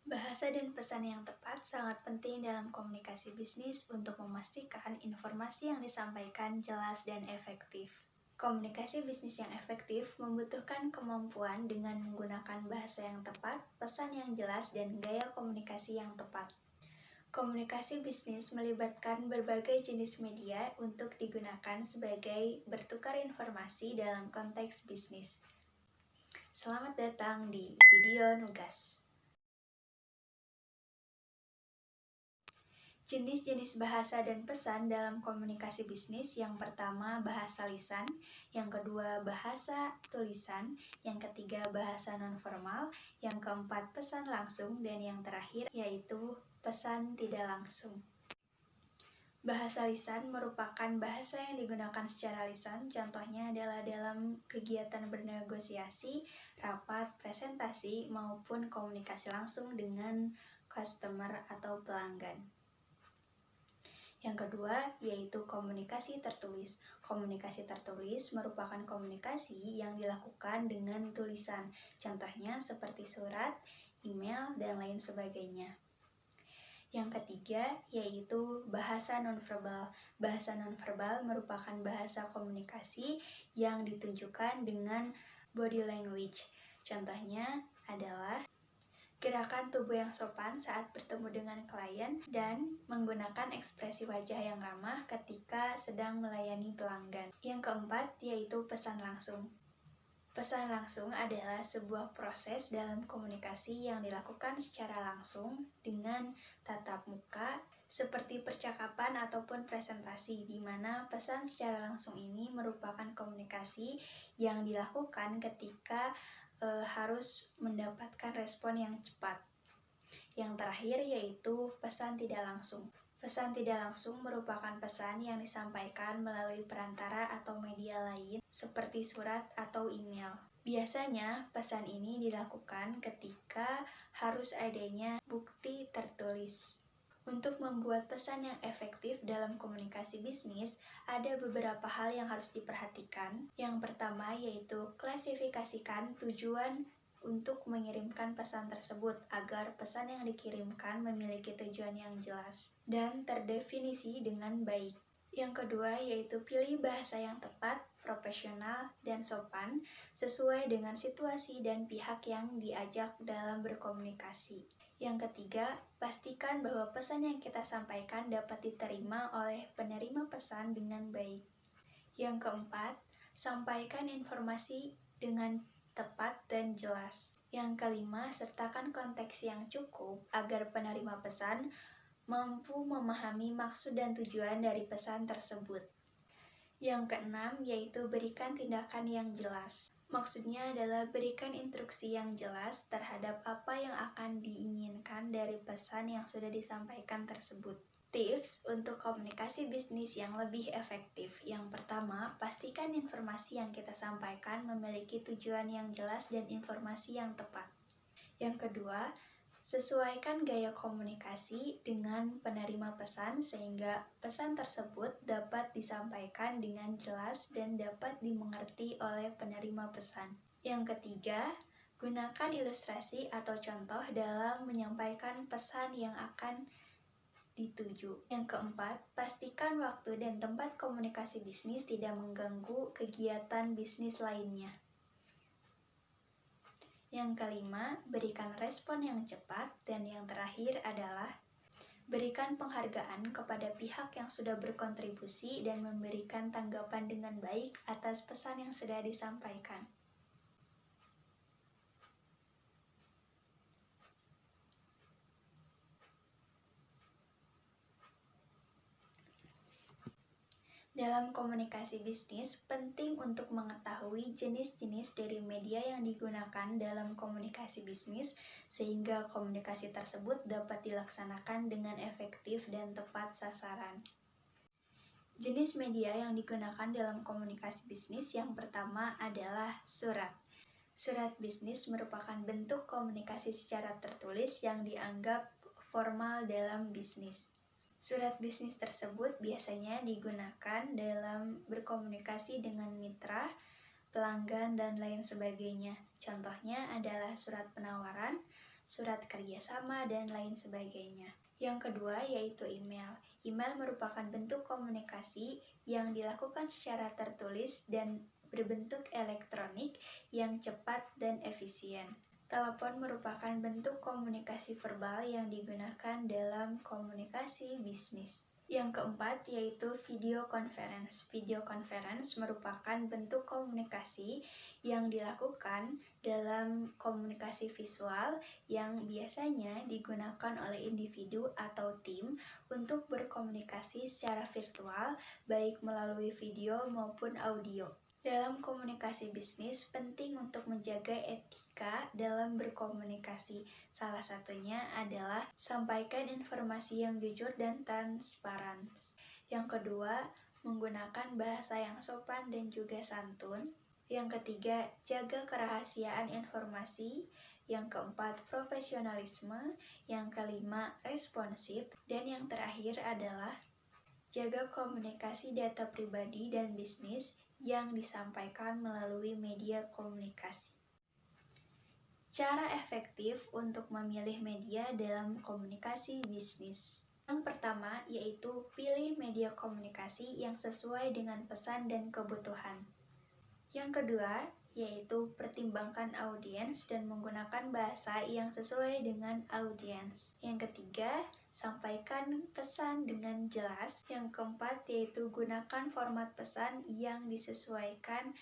Bahasa dan pesan yang tepat sangat penting dalam komunikasi bisnis untuk memastikan informasi yang disampaikan jelas dan efektif. Komunikasi bisnis yang efektif membutuhkan kemampuan dengan menggunakan bahasa yang tepat, pesan yang jelas, dan gaya komunikasi yang tepat. Komunikasi bisnis melibatkan berbagai jenis media untuk digunakan sebagai bertukar informasi dalam konteks bisnis. Selamat datang di video Nugas. Jenis-jenis bahasa dan pesan dalam komunikasi bisnis: yang pertama bahasa lisan, yang kedua bahasa tulisan, yang ketiga bahasa nonverbal, yang keempat pesan langsung, dan yang terakhir yaitu pesan tidak langsung. Bahasa lisan merupakan bahasa yang digunakan secara lisan, contohnya adalah dalam kegiatan bernegosiasi, rapat, presentasi, maupun komunikasi langsung dengan customer atau pelanggan. Yang kedua yaitu komunikasi tertulis. Komunikasi tertulis merupakan komunikasi yang dilakukan dengan tulisan, contohnya seperti surat, email, dan lain sebagainya. Yang ketiga yaitu bahasa nonverbal. Bahasa nonverbal merupakan bahasa komunikasi yang ditunjukkan dengan body language. Contohnya adalah gerakan tubuh yang sopan saat bertemu dengan klien dan menggunakan ekspresi wajah yang ramah ketika sedang melayani pelanggan. Yang keempat yaitu pesan langsung. Pesan langsung adalah sebuah proses dalam komunikasi yang dilakukan secara langsung dengan tatap muka seperti percakapan ataupun presentasi, di mana pesan secara langsung ini merupakan komunikasi yang dilakukan ketika harus mendapatkan respon yang cepat. Yang terakhir yaitu pesan tidak langsung. Pesan tidak langsung merupakan pesan yang disampaikan melalui perantara atau media lain seperti surat atau email. Biasanya pesan ini dilakukan ketika harus adanya bukti tertulis. Untuk membuat pesan yang efektif dalam komunikasi bisnis, ada beberapa hal yang harus diperhatikan. Yang pertama yaitu klasifikasikan tujuan untuk mengirimkan pesan tersebut agar pesan yang dikirimkan memiliki tujuan yang jelas dan terdefinisi dengan baik. Yang kedua yaitu pilih bahasa yang tepat, profesional, dan sopan sesuai dengan situasi dan pihak yang diajak dalam berkomunikasi. Yang ketiga, pastikan bahwa pesan yang kita sampaikan dapat diterima oleh penerima pesan dengan baik. Yang keempat, sampaikan informasi dengan tepat dan jelas. Yang kelima, sertakan konteks yang cukup agar penerima pesan mampu memahami maksud dan tujuan dari pesan tersebut. Yang keenam yaitu berikan tindakan yang jelas. Maksudnya adalah berikan instruksi yang jelas terhadap apa yang akan diinginkan dari pesan yang sudah disampaikan tersebut. Tips untuk komunikasi bisnis yang lebih efektif. Yang pertama, pastikan informasi yang kita sampaikan memiliki tujuan yang jelas dan informasi yang tepat. Yang kedua, sesuaikan gaya komunikasi dengan penerima pesan sehingga pesan tersebut dapat disampaikan dengan jelas dan dapat dimengerti oleh penerima pesan. Yang ketiga, gunakan ilustrasi atau contoh dalam menyampaikan pesan yang akan dituju. Yang keempat, pastikan waktu dan tempat komunikasi bisnis tidak mengganggu kegiatan bisnis lainnya. Yang kelima, berikan respon yang cepat. Dan yang terakhir adalah berikan penghargaan kepada pihak yang sudah berkontribusi dan memberikan tanggapan dengan baik atas pesan yang sudah disampaikan. Dalam komunikasi bisnis, penting untuk mengetahui jenis-jenis dari media yang digunakan dalam komunikasi bisnis sehingga komunikasi tersebut dapat dilaksanakan dengan efektif dan tepat sasaran. Jenis media yang digunakan dalam komunikasi bisnis yang pertama adalah surat. Surat bisnis merupakan bentuk komunikasi secara tertulis yang dianggap formal dalam bisnis. Surat bisnis tersebut biasanya digunakan dalam berkomunikasi dengan mitra, pelanggan, dan lain sebagainya. Contohnya adalah surat penawaran, surat kerjasama, dan lain sebagainya. Yang kedua yaitu email. Email merupakan bentuk komunikasi yang dilakukan secara tertulis dan berbentuk elektronik yang cepat dan efisien. Telepon merupakan bentuk komunikasi verbal yang digunakan dalam komunikasi bisnis. Yang keempat yaitu video conference. Video conference merupakan bentuk komunikasi yang dilakukan dalam komunikasi visual yang biasanya digunakan oleh individu atau tim untuk berkomunikasi secara virtual, baik melalui video maupun audio. Dalam komunikasi bisnis, penting untuk menjaga etika dalam berkomunikasi. Salah satunya adalah sampaikan informasi yang jujur dan transparan. Yang kedua, menggunakan bahasa yang sopan dan juga santun. Yang ketiga, jaga kerahasiaan informasi. Yang keempat, profesionalisme. Yang kelima, responsif. Dan yang terakhir adalah jaga komunikasi data pribadi dan bisnis yang disampaikan melalui media komunikasi. Cara efektif untuk memilih media dalam komunikasi bisnis. Yang pertama yaitu pilih media komunikasi yang sesuai dengan pesan dan kebutuhan. Yang kedua yaitu pertimbangkan audiens dan menggunakan bahasa yang sesuai dengan audiens. Yang ketiga, sampaikan pesan dengan jelas. Yang keempat yaitu gunakan format pesan yang disesuaikan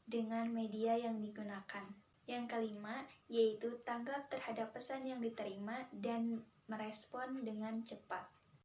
dengan media yang digunakan. Yang kelima yaitu tanggap terhadap pesan yang diterima dan merespon dengan cepat.